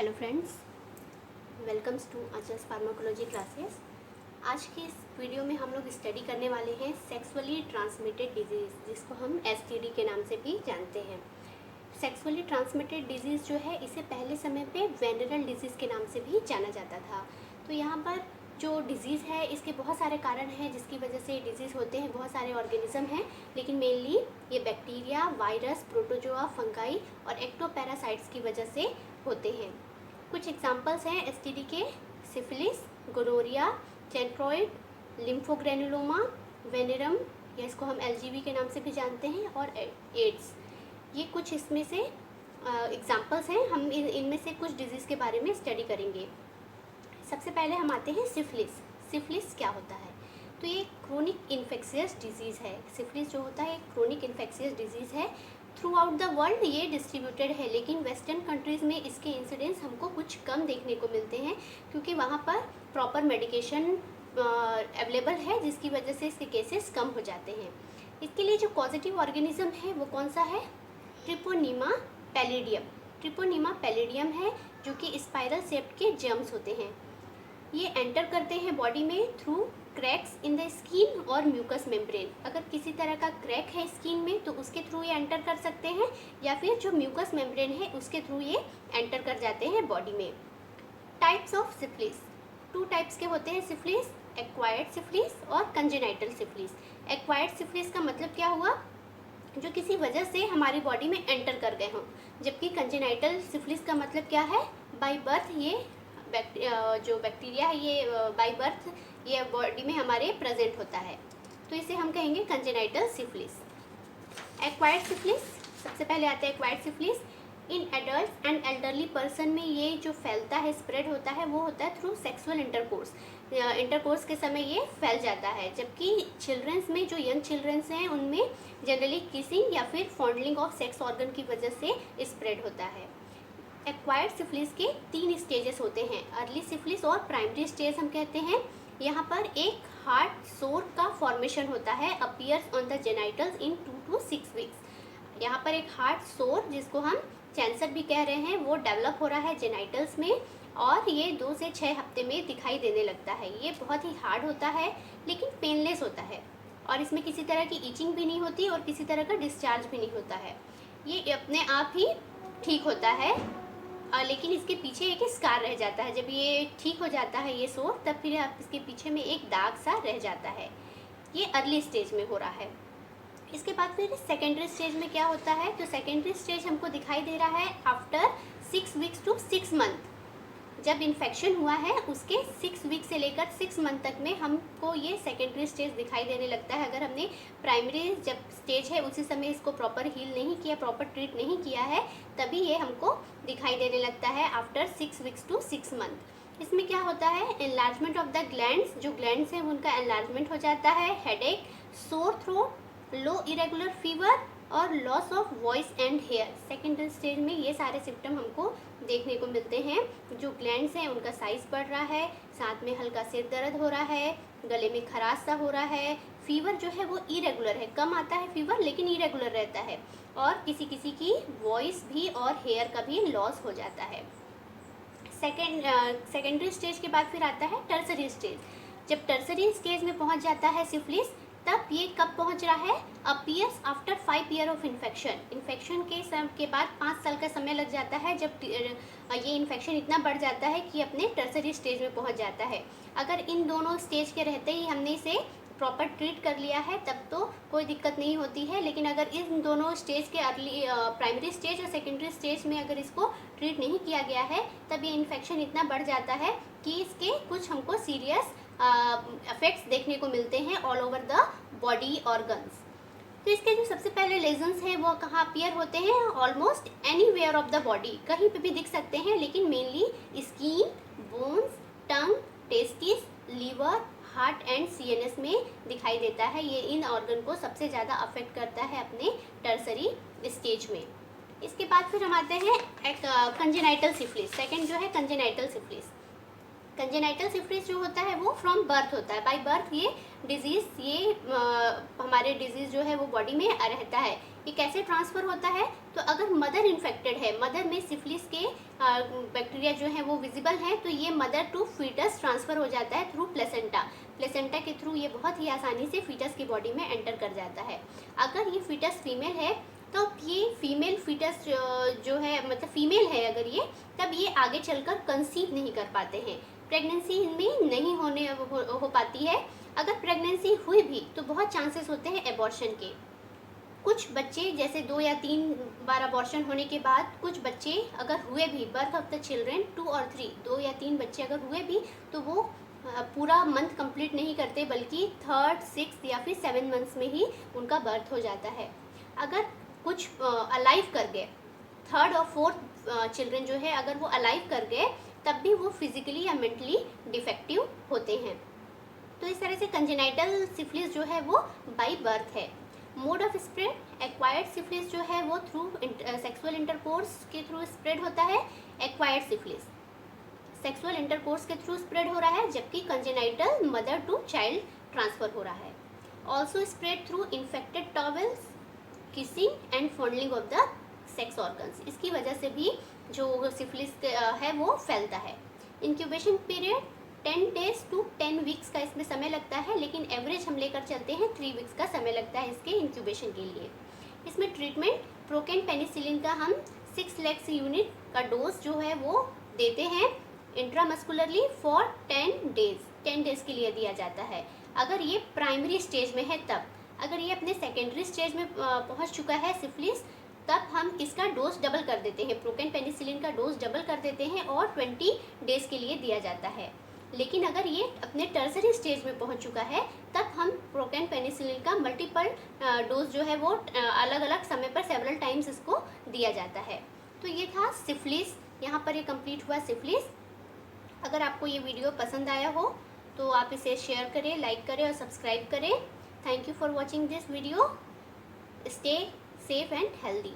Hello friends, welcomes to Acharya pharmacology classes. आज के इस वीडियो में हम लोग स्टडी करने वाले हैं सेक्सुअली ट्रांसमिटेड डिजीज़, जिसको हम एसटीडी के नाम से भी जानते हैं। सेक्सुअली ट्रांसमिटेड डिजीज़ जो है, इसे पहले समय पे वेनरल डिजीज़ के नाम से भी जाना जाता था। तो यहाँ पर जो डिज़ीज़ है, इसके बहुत सारे कारण हैं जिसकी वजह से डिजीज़ होते हैं। बहुत सारे ऑर्गेनिज्म हैं, लेकिन मेनली ये बैक्टीरिया, वायरस, प्रोटोजोआ, फंगाई और एक्टोपैरासाइट्स की वजह से होते हैं। कुछ एग्जांपल्स हैं एसटीडी के: सिफिलिस, गोनोरिया, चेंट्रॉइड, लिम्फोग्रेनुलोमा, वेनेरम, या इसको हम एलजीवी के नाम से भी जानते हैं, और एड्स। ये कुछ इसमें से एग्जांपल्स हैं। हम इनमें से कुछ डिजीज़ के बारे में स्टडी करेंगे। सबसे पहले हम आते हैं सिफिलिस। सिफिलिस क्या होता है? तो ये क्रोनिक इन्फेक्शियस डिजीज़ है। सिफिलिस जो होता है एक क्रोनिक इन्फेक्शियस डिजीज़ है। थ्रू आउट द वर्ल्ड ये डिस्ट्रीब्यूटेड है, लेकिन वेस्टर्न कंट्रीज़ में इसके इंसिडेंस हमको कुछ कम देखने को मिलते हैं, क्योंकि वहाँ पर प्रॉपर मेडिकेशन अवेलेबल है, जिसकी वजह से इसके केसेस कम हो जाते हैं। इसके लिए जो पॉजिटिव ऑर्गेनिज्म है वो कौन सा है? ट्रिपोनीमा पैलिडियम। ट्रिपोनीमा पैलिडियम है, जो कि स्पाइरल शेप्ड के जर्म्स होते हैं। ये एंटर करते हैं बॉडी में through cracks in the skin और म्यूकस मेम्ब्रेन। अगर किसी तरह का क्रैक है स्किन में तो उसके थ्रू ये एंटर कर सकते हैं, या फिर जो म्यूकस मेम्ब्रेन है उसके थ्रू ये एंटर कर जाते हैं बॉडी में। टाइप्स ऑफ सिफिलिस: 2 टाइप्स के होते हैं सिफिलिस, एक्वायर्ड सिफिलिस और कंजेनाइटल सिफिलिस। एक्वायर्ड सिफिलिस का मतलब क्या हुआ? जो किसी वजह से हमारी बॉडी में एंटर कर गए हों। जबकि कंजेनाइटल सिफिलिस का मतलब क्या है? बाय बर्थ ये जो बैक्टीरिया है ये बाय बर्थ ये बॉडी में हमारे प्रेजेंट होता है, तो इसे हम कहेंगे कंजेनाइटल सिफिलिस। एक्वायर्ड सिफिलिस, सबसे पहले आता है acquired syphilis. In adult and elderly person में ये जो फैलता है, स्प्रेड होता है, वो होता है थ्रू सेक्सुअल इंटरकोर्स। इंटरकोर्स के समय ये फैल जाता है। जबकि चिल्ड्रंस में, जो यंग चिल्ड्रंस हैं, उनमें जनरली किसिंग या फिर फॉन्डलिंग ऑफ सेक्स ऑर्गन की वजह से स्प्रेड होता है। एक्वायर्ड सिफिलिस के 3 स्टेजेस होते हैं। अर्ली सिफिलिस और प्राइमरी स्टेज हम कहते हैं। यहाँ पर एक हार्ड सोर का फॉर्मेशन होता है, appears on the genitals in 2 to 6 weeks. यहाँ पर एक हार्ड सोर, जिसको हम कैंसर भी कह रहे हैं, वो डेवलप हो रहा है जेनाइटल्स में, और ये 2 से 6 हफ्ते में दिखाई देने लगता है। ये बहुत ही हार्ड होता है, लेकिन पेनलेस होता है, और इसमें किसी तरह की ईचिंग भी नहीं होती और किसी तरह का डिस्चार्ज भी नहीं होता है। ये अपने आप ही ठीक होता है, लेकिन इसके पीछे एक स्कार रह जाता है। जब ये ठीक हो जाता है ये सोर, तब फिर आप इसके पीछे में एक दाग सा रह जाता है। ये अर्ली स्टेज में हो रहा है। इसके बाद फिर सेकेंडरी स्टेज में क्या होता है? तो सेकेंडरी स्टेज हमको दिखाई दे रहा है आफ्टर 6 वीक्स टू 6 मंथ। जब इन्फेक्शन हुआ है उसके 6 वीक से लेकर 6 मंथ तक में हमको ये सेकेंडरी स्टेज दिखाई देने लगता है। अगर हमने प्राइमरी जब स्टेज है उसी समय इसको प्रॉपर हील नहीं किया, प्रॉपर ट्रीट नहीं किया है, तभी ये हमको दिखाई देने लगता है आफ्टर 6 वीक्स टू 6 मंथ। इसमें क्या होता है? एनलार्जमेंट ऑफ द ग्लैंड्स, जो ग्लैंड्स हैं उनका एनलार्जमेंट हो जाता है। Headache, sore throat, low irregular fever और loss of voice and hair. Secondary stage में ये सारे सिम्टम हमको देखने को मिलते हैं। जो ग्लैंड्स हैं उनका साइज बढ़ रहा है, साथ में हल्का सिर दर्द हो रहा है, गले में खराश सा हो रहा है, फीवर जो है वो इरेगुलर है, कम आता है फीवर लेकिन इरेगुलर रहता है, और किसी किसी की वॉइस भी और हेयर का भी लॉस हो जाता है। सेकेंडरी स्टेज के बाद फिर आता है टर्सरी स्टेज। जब टर्सरी स्टेज में पहुंच जाता है सिफिलिस, तब ये कब पहुंच रहा है? Appears after 5 year of infection. Infection के बाद 5 साल का समय लग जाता है, जब ये इन्फेक्शन इतना बढ़ जाता है कि अपने टर्सरी स्टेज में पहुंच जाता है। अगर इन दोनों स्टेज के रहते ही हमने इसे प्रॉपर ट्रीट कर लिया है तब तो कोई दिक्कत नहीं होती है, लेकिन अगर इन दोनों स्टेज के अर्ली प्राइमरी स्टेज और सेकेंडरी स्टेज में अगर इसको ट्रीट नहीं किया गया है, तब ये इन्फेक्शन इतना बढ़ जाता है कि इसके कुछ हमको सीरियस इफेक्ट्स देखने को मिलते हैं all over the body organs. तो इसके जो सबसे पहले लेजन्स हैं वो कहाँ अपीयर होते हैं? Almost anywhere of the body, कहीं पे भी दिख सकते हैं, लेकिन mainly skin, bones, tongue, testis, liver, heart and CNS में दिखाई देता है। ये इन ऑर्गन को सबसे ज़्यादा अफेक्ट करता है अपने टर्सरी स्टेज में। इसके बाद फिर हम आते हैं एक कंजेनाइटल सिफिलिस। सेकेंड जो है कंजेनाइटल सिफिलिस। कंजेनाइटल सिफिलिस जो होता है वो फ्रॉम बर्थ होता है। बाय बर्थ ये डिजीज़ हमारे डिजीज़ जो है वो बॉडी में रहता है। ये कैसे ट्रांसफ़र होता है? तो अगर मदर इन्फेक्टेड है, मदर में सिफिलिस के बैक्टीरिया जो है वो विजिबल है, तो ये मदर टू फीटस ट्रांसफ़र हो जाता है थ्रू प्लेसेंटा। प्लेसेंटा के थ्रू ये बहुत ही आसानी से फीटस की बॉडी में एंटर कर जाता है। अगर ये फीटस फीमेल है तो ये फीमेल फीटस जो है, मतलब फीमेल है अगर ये, तब ये आगे चलकर कंसीव नहीं कर पाते हैं, प्रेगनेंसी इनमें नहीं हो पाती है। अगर प्रेगनेंसी हुई भी तो बहुत चांसेस होते हैं एबॉर्शन के। कुछ बच्चे जैसे 2 या 3 बार अबॉर्शन होने के बाद कुछ बच्चे अगर हुए भी, बर्थ ऑफ द चिल्ड्रेन 2 और 3, 2 या 3 बच्चे अगर हुए भी तो वो पूरा मंथ कंप्लीट नहीं करते, बल्कि 3rd, 6th या फिर 7 मंथ्स में ही उनका बर्थ हो जाता है। अगर कुछ अलाइव कर गए, 3rd और 4th चिल्ड्रन जो है अगर वो अलाइव कर गए, तब भी वो फिजिकली या मेंटली डिफेक्टिव होते हैं। तो इस तरह से कंजेनाइटल सिफिलिस जो है वो बाय बर्थ है। Mode of spread, acquired syphilis जो है वो थ्रू सेक्सुअल इंटरकोर्स के थ्रू स्प्रेड होता है। एक्वायर्ड सिफिलिस सेक्सुअल इंटरकोर्स के थ्रू स्प्रेड हो रहा है, जबकि congenital mother to child transfer हो रहा है। Also spread through infected towels, kissing and fondling of the sex organs. इसकी वजह से भी जो सिफिलिस है वो फैलता है। Incubation period 10 days to 10 weeks का इसमें समय लगता है, लेकिन एवरेज हम लेकर चलते हैं 3 weeks का समय लगता है इसके इंक्यूबेशन के लिए। इसमें ट्रीटमेंट प्रोकेन पेनिसिलिन का हम 6 lakhs यूनिट का डोज जो है वो देते हैं इंट्रामस्कुलरली फॉर 10 days के लिए दिया जाता है। अगर ये प्राइमरी स्टेज में है तब, अगर ये अपने सेकेंडरी स्टेज में पहुंच चुका है सिफिलिस, तब हम इसका डोज डबल कर देते हैं, प्रोकेन पेनिसिलिन का डोज डबल कर देते हैं और 20 days के लिए दिया जाता है। लेकिन अगर ये अपने टर्सरी स्टेज में पहुंच चुका है, तब हम प्रोकेन पेनिसिलिन का मल्टीपल डोज जो है वो अलग अलग समय पर सेवरल टाइम्स इसको दिया जाता है। तो ये था सिफिलिस, यहाँ पर ये कंप्लीट हुआ सिफिलिस। अगर आपको ये वीडियो पसंद आया हो तो आप इसे शेयर करें, लाइक करें और सब्सक्राइब करें। Thank you for watching this video. Stay safe and healthy.